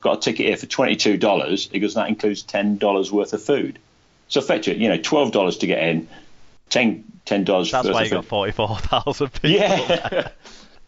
got a ticket here for $22. He goes, that includes $10 worth of food. So effectively, $12 to get in, $10 That's worth why of you got 44,000 people. Yeah.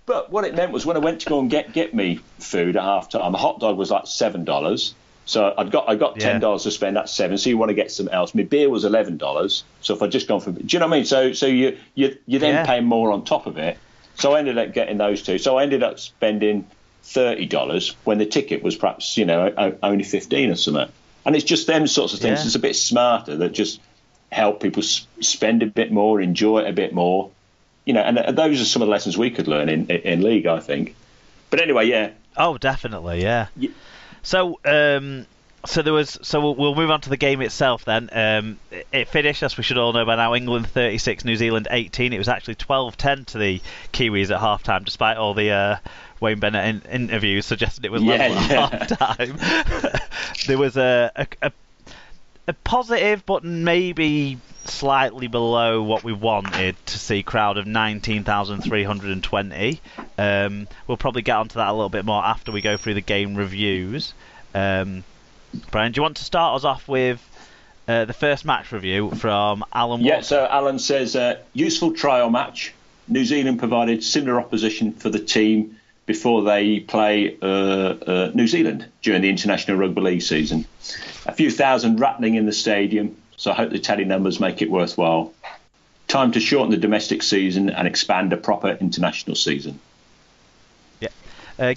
But what it meant was when I went to go and get me food at half time, a hot dog was like $7. So I got $10 to spend. That's $7. So you want to get something else. My beer was $11. So if I just gone for, do you know what I mean? So you then pay more on top of it. So I ended up getting those two. So I ended up spending $30 when the ticket was perhaps only $15 or something. And it's just them sorts of things. It's a bit smarter that just help people spend a bit more, enjoy it a bit more. And those are some of the lessons we could learn in league, I think. But anyway, yeah. Oh, definitely, yeah. So we'll move on to the game itself then. It finished, as we should all know by now, England 36, New Zealand 18. It was actually 12-10 to the Kiwis at half-time, despite all the Wayne Bennett interviews suggesting it was level at half-time. There was a positive, but maybe slightly below what we wanted to see, crowd of 19,320. We'll probably get onto that a little bit more after we go through the game reviews. Brian, do you want to start us off with the first match review from Alan Watt? Yeah, so Alan says, useful trial match. New Zealand provided similar opposition for the team before they play New Zealand during the International Rugby League season. A few thousand rattling in the stadium, so I hope the tally numbers make it worthwhile. Time to shorten the domestic season and expand a proper international season.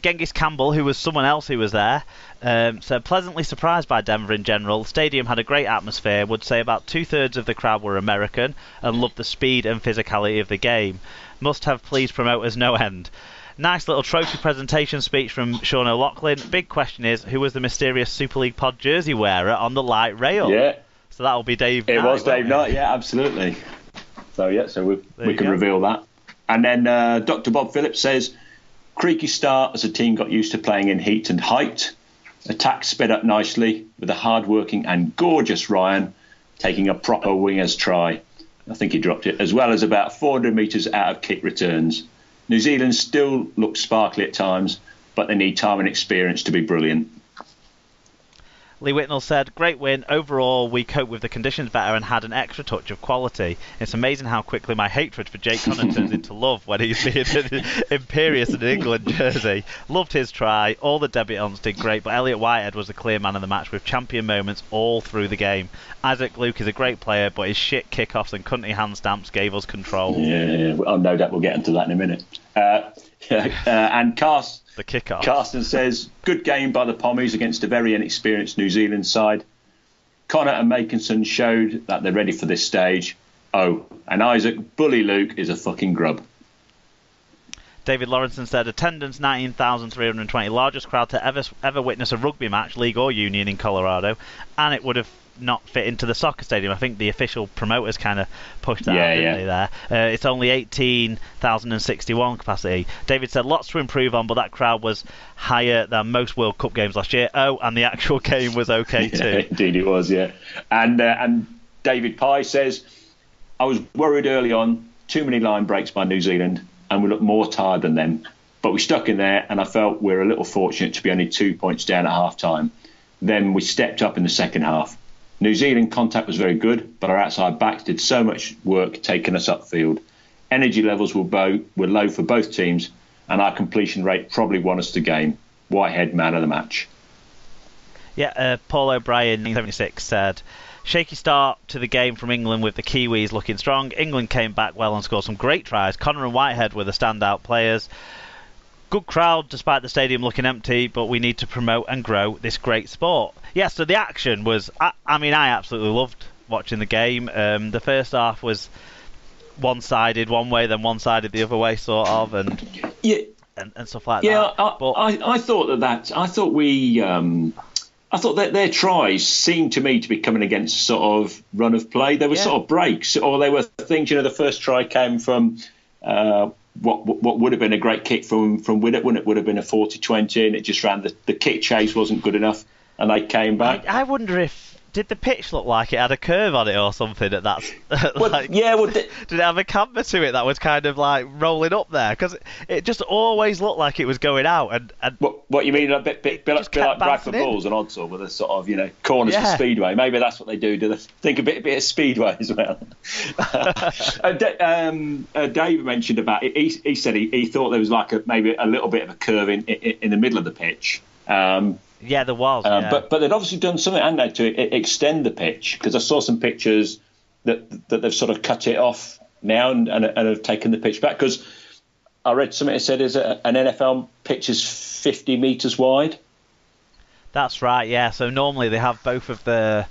Genghis Campbell, who was someone else who was there, said pleasantly surprised by Denver in general. The stadium had a great atmosphere. Would say about 2/3 of the crowd were American and loved the speed and physicality of the game. Must have pleased promoters no end. Nice little trophy presentation speech from Sean O'Loughlin. Big question is, who was the mysterious Super League pod jersey wearer on the light rail? Yeah. So that'll be Dave Knight. It was Dave Knight, yeah, absolutely. So we can reveal that. And then Dr. Bob Phillips says, creaky start as the team got used to playing in heat and height. Attack sped up nicely with a hard-working and gorgeous Ryan taking a proper winger's try. I think he dropped it, as well as about 400 metres out of kick returns. New Zealand still looks sparkly at times, but they need time and experience to be brilliant. Lee Whitnell said, great win. Overall, we coped with the conditions better and had an extra touch of quality. It's amazing how quickly my hatred for Jake Connor turns into love when he's being imperious in an England jersey. Loved his try. All the debutants did great, but Elliot Whitehead was the clear man of the match with champion moments all through the game. Isaac Luke is a great player, but his shit kickoffs and cunty hand stamps gave us control. Yeah. Oh, no doubt we'll get into that in a minute. And the kickoff. Carsten says, good game by the Pommies against a very inexperienced New Zealand side. Connor and Makinson showed that they're ready for this stage. Oh, and Isaac, Bully Luke is a fucking grub. David Lawrenson said, attendance 19,320, largest crowd to ever witness a rugby match, league or union, in Colorado, and it would have not fit into the soccer stadium. I think the official promoters kind of pushed that out, didn't they, there? It's only 18,061 capacity. David said, lots to improve on, but that crowd was higher than most World Cup games last year. Oh, and the actual game was okay too. Indeed it was, yeah. And David Pye says, I was worried early on, too many line breaks by New Zealand, and we looked more tired than them. But we stuck in there, and I felt we were a little fortunate to be only 2 points down at half-time. Then we stepped up in the second half. New Zealand contact was very good, but our outside backs did so much work taking us upfield. Energy levels were low for both teams, and our completion rate probably won us the game. Whitehead, man of the match. Yeah, Paul O'Brien, 76, said, shaky start to the game from England with the Kiwis looking strong. England came back well and scored some great tries. Connor and Whitehead were the standout players. Good crowd despite the stadium looking empty, but we need to promote and grow this great sport. Yeah, so the action was, I absolutely loved watching the game. The first half was one-sided one way, then one-sided the other way, sort of, and stuff like that. Yeah, I thought that their tries seemed to me to be coming against sort of run of play. They were sort of breaks, or they were things. The first try came from what would have been a great kick from Winnett when it would have been a 40-20, and it just ran the kick chase wasn't good enough, and they came back. I wonder if Did the pitch look like it had a curve on it or something? Did it have a camber to it that was kind of like rolling up there? Because it just always looked like it was going out. And what you mean? A bit like Bradford Bulls and Odsall with a sort of corners for Speedway. Maybe that's what they do. Do they think a bit of Speedway as well? Dave mentioned about it. He said he thought there was like maybe a little bit of a curve in the middle of the pitch. Yeah, there was. But they'd obviously done something, hadn't they, to extend the pitch? Because I saw some pictures that they've sort of cut it off now and have taken the pitch back. Because I read something that said an NFL pitch is 50 metres wide. That's right, yeah. So normally they have both of the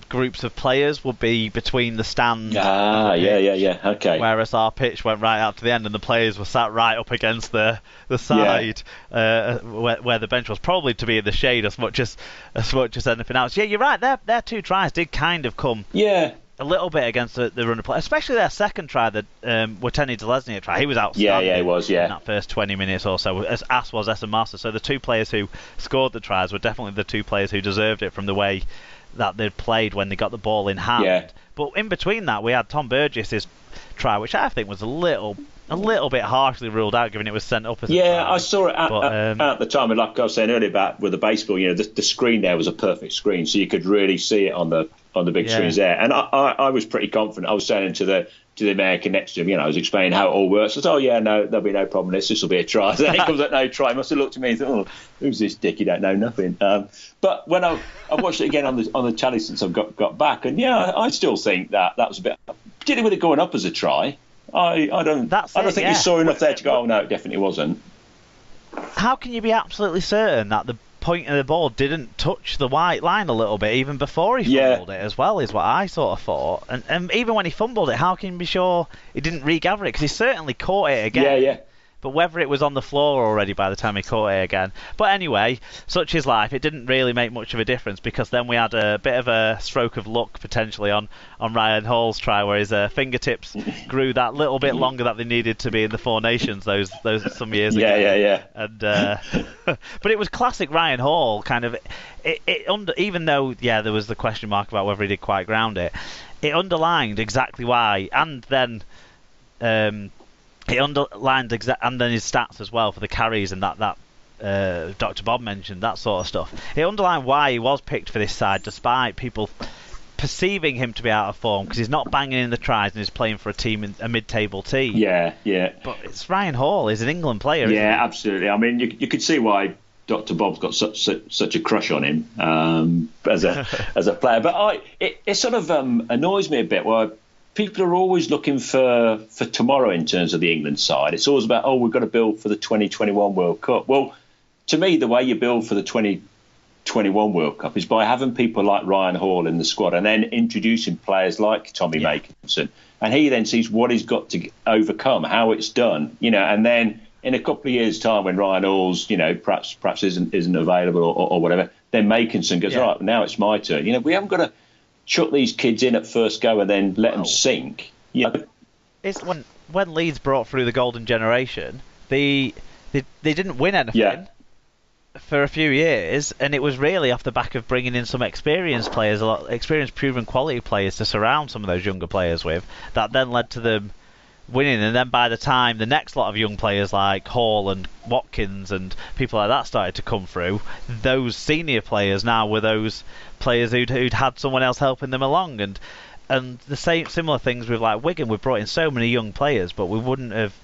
groups of players would be between the stands. Yeah. Okay. Whereas our pitch went right out to the end, and the players were sat right up against the side where the bench was, probably to be in the shade as much as anything else. Yeah, you're right. Their two tries did kind of come. Yeah. A little bit against the run of play, especially their second try, the Wateni Zelezniak try. He was outstanding. Yeah, he was. Yeah. In that first 20 minutes or so, as was Essen Master. So the two players who scored the tries were definitely the two players who deserved it from the way that they'd played when they got the ball in hand. Yeah. But in between that, we had Tom Burgess's try, which I think was a little bit harshly ruled out, given it was sent up as a try. I saw it at the time. And like I was saying earlier about with the baseball, the screen there was a perfect screen, so you could really see it on the big screens there. And I was pretty confident. I was saying to the American next to him, I was explaining how it all works. I said, no, there'll be no problem. This will be a try. Then he comes at no try. He must have looked at me and thought, who's this dick? He don't know nothing. But when I watched it again on the telly since I've got back, and I still think that was a bit, particularly with it going up as a try. I don't think you saw enough there to go, no, it definitely wasn't. How can you be absolutely certain that the point of the ball didn't touch the white line a little bit even before he fumbled it as well, is what I sort of thought. And even when he fumbled it, how can you be sure he didn't regather it? Because he certainly caught it again. Yeah. But whether it was on the floor already by the time he caught it again. But anyway, such is life. It didn't really make much of a difference, because then we had a bit of a stroke of luck potentially on Ryan Hall's try, where his fingertips grew that little bit longer that they needed to be in the Four Nations those some years ago. Yeah. And but it was classic Ryan Hall, kind of. Even though there was the question mark about whether he did quite ground it, it underlined exactly why, and then. He underlined and then his stats as well for the carries and that Dr. Bob mentioned, that sort of stuff. It underlined why he was picked for this side, despite people perceiving him to be out of form, because he's not banging in the tries and he's playing for a mid-table team. Yeah. But it's Ryan Hall. He's an England player. Yeah, isn't he? Absolutely. I mean, you could see why Dr. Bob's got such a crush on him as a player. But it sort of annoys me a bit. Why people are always looking for tomorrow in terms of the England side. It's always about, we've got to build for the 2021 World Cup. Well, to me, the way you build for the 2021 World Cup is by having people like Ryan Hall in the squad and then introducing players like Tommy Makinson. And he then sees what he's got to overcome, how it's done, and then in a couple of years' time when Ryan Hall's, perhaps isn't available or whatever, then Makinson goes, right, now it's my turn. We haven't got to chuck these kids in at first go and then let them sink. It's when Leeds brought through the golden generation, they didn't win anything for a few years, and it was really off the back of bringing in some experienced players, experienced, proven quality players to surround some of those younger players with, that then led to them winning. And then by the time the next lot of young players like Hall and Watkins and people like that started to come through, those senior players now were those players who'd had someone else helping them along, and the similar things with like Wigan. We've brought in so many young players, but we wouldn't have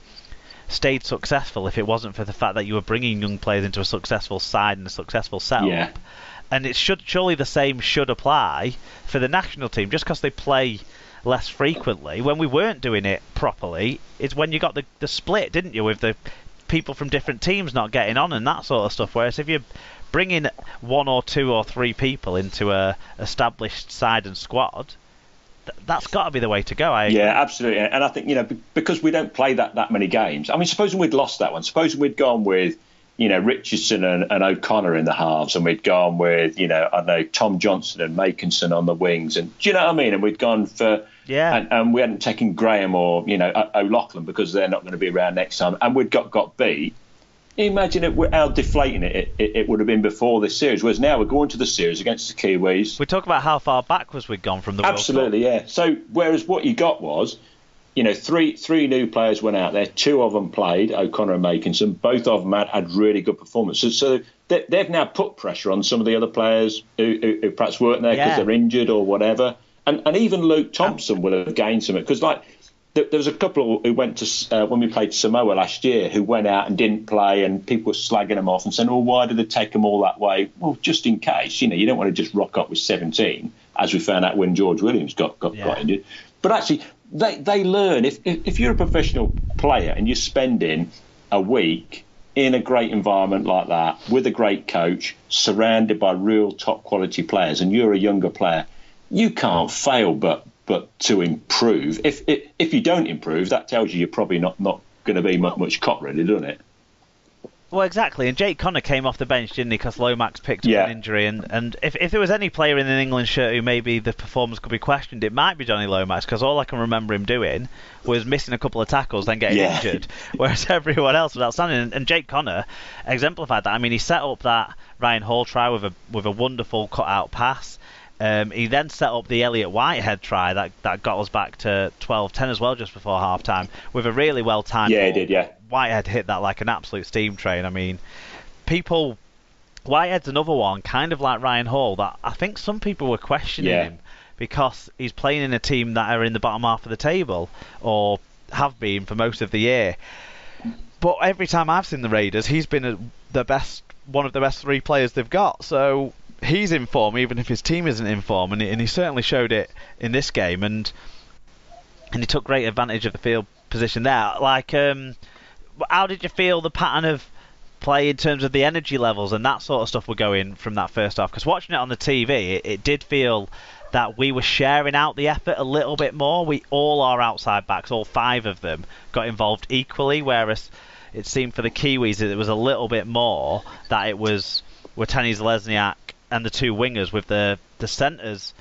stayed successful if it wasn't for the fact that you were bringing young players into a successful side and a successful setup. And it surely the same should apply for the national team. Just because they play less frequently, when we weren't doing it properly, it's when you got the split, didn't you, with the people from different teams not getting on and that sort of stuff. Whereas if you bring in one or two or three people into a established side and squad, that's got to be the way to go. Yeah, absolutely. And I think, because we don't play that many games. I mean, supposing we'd lost that one. Supposing we'd gone with, Richardson and O'Connor in the halves, and we'd gone with, Tom Johnson and Makinson on the wings. And do you know what I mean? And we'd gone for... Yeah. And we hadn't taken Graham or, O'Loughlin because they're not going to be around next time. And we'd got beat. Imagine how deflating it would have been before this series. Whereas now we're going to the series against the Kiwis. We talk about how far backwards we'd gone from the World Cup. Absolutely, yeah. So whereas what you got was, three new players went out there. Two of them played, O'Connor and Makinson. Both of them had really good performances. So they've now put pressure on some of the other players who perhaps weren't there because they're injured or whatever. And even Luke Thompson will have gained something because there was a couple who went to when we played Samoa last year who went out and didn't play, and people were slagging them off and saying, "Oh, why did they take them all that way?" Well, just in case, you don't want to just rock up with 17, as we found out when George Williams got injured. But actually, they learn if you're a professional player and you're spending a week in a great environment like that with a great coach, surrounded by real top quality players, and you're a younger player, you can't fail but to improve. If you don't improve, that tells you you're probably not going to be much cop, really, doesn't it? Well, exactly. And Jake Connor came off the bench, didn't he? Because Lomax picked up an injury. And if there was any player in an England shirt who maybe the performance could be questioned, it might be Johnny Lomax, because all I can remember him doing was missing a couple of tackles, then getting injured, whereas everyone else was outstanding. And Jake Connor exemplified that. I mean, he set up that Ryan Hall try with a wonderful cut-out pass. He then set up the Elliot Whitehead try that got us back to 12-10 as well just before half-time with a really well-timed ball. He did, yeah. Whitehead hit that like an absolute steam train. I mean, Whitehead's another one, kind of like Ryan Hall, that I think some people were questioning him because he's playing in a team that are in the bottom half of the table, or have been for most of the year. But every time I've seen the Raiders, he's been one of the best three players they've got. So he's in form, even if his team isn't in form, and he certainly showed it in this game, and he took great advantage of the field position there. Like, how did you feel the pattern of play in terms of the energy levels and that sort of stuff were going from that first half? Because watching it on the TV, it did feel that we were sharing out the effort a little bit more. All our outside backs, all five of them, got involved equally, whereas it seemed for the Kiwis that it was a little bit more that it was Watani Zalesniak and the two wingers, with the centres.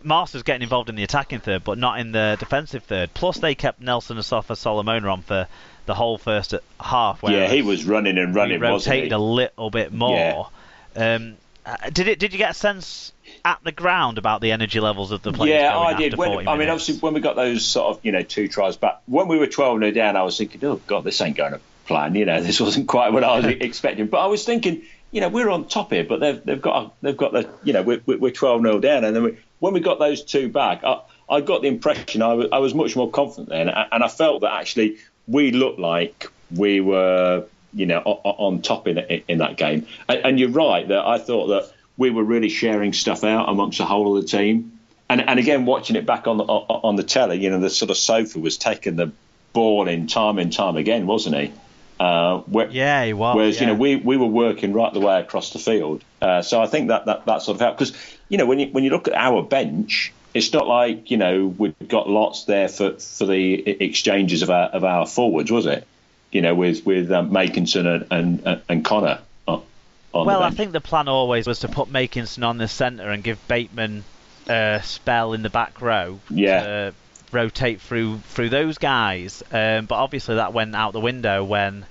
Masters getting involved in the attacking third, but not in the defensive third. Plus, they kept Nelson Asafa Solomona on for the whole first half. Yeah, he was running and running, wasn't he? Rotated a little bit more. Yeah. Did you get a sense at the ground about the energy levels of the players? Yeah, I did. Obviously, when we got those sort of two tries back, when we were 12-0 down, I was thinking, oh God, this ain't going to plan. This wasn't quite what I was expecting. But I was thinking, we're on top here, but they've got the we're 12-0 down, and then when we got those two back, I got the impression I was much more confident then, and I felt that actually we looked like we were on top in that game. And you're right that I thought that we were really sharing stuff out amongst the whole of the team. And again, watching it back on the telly, the sort of Sofa was taking the ball in time again, wasn't he? He was. Whereas we were working right the way across the field. So I think that sort of helped, because when you look at our bench, it's not like we've got lots there for the exchanges of our forwards, was it? With Makinson and Connor on the bench. I think the plan always was to put Makinson on the centre and give Bateman a spell in the back row. To rotate through those guys, but obviously that went out the window when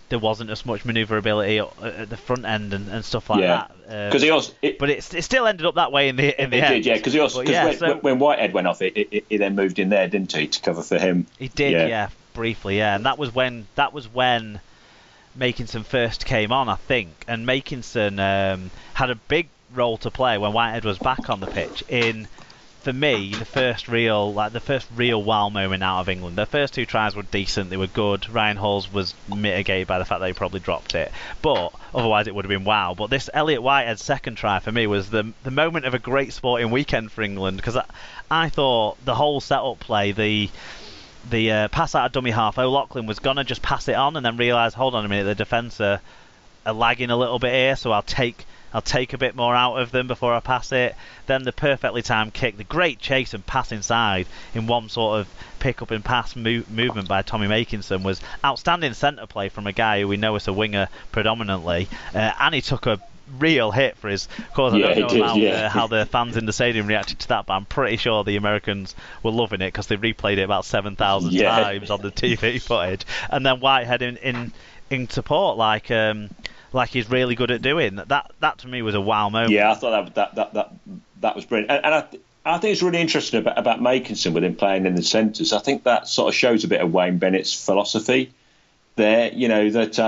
there wasn't as much manoeuvrability at the front end and stuff like that. Because but it still ended up that way in the end. Did, yeah. Because when Whitehead went off, he then moved in there, didn't he, to cover for him? He did, briefly, and that was when Makinson first came on, I think, and Makinson had a big role to play when Whitehead was back on the pitch in, for me, the first real wow moment out of England. The first two tries were decent, they were good. Ryan Hall's was mitigated by the fact that he probably dropped it, but otherwise it would have been wow. But this Elliot Whitehead second try for me was the moment of a great sporting weekend for England, because I thought the whole set-up play, the pass out of dummy half, O'Loughlin was gonna just pass it on and then realise, hold on a minute, the defence are lagging a little bit here, so I'll take a bit more out of them before I pass it. Then the perfectly timed kick, the great chase and pass inside in one sort of pick up and pass movement by Tommy Makinson was outstanding centre play from a guy who we know is a winger predominantly, and he took a real hit for his cause. I don't know how the fans in the stadium reacted to that, but I'm pretty sure the Americans were loving it because they replayed it about 7,000 times on the TV footage. And then Whitehead in support, like he's really good at doing that. To me was a wow moment. Yeah, I thought that was brilliant, and I think it's really interesting about Makinson with him playing in the centres. I think that sort of shows a bit of Wayne Bennett's philosophy there. You know that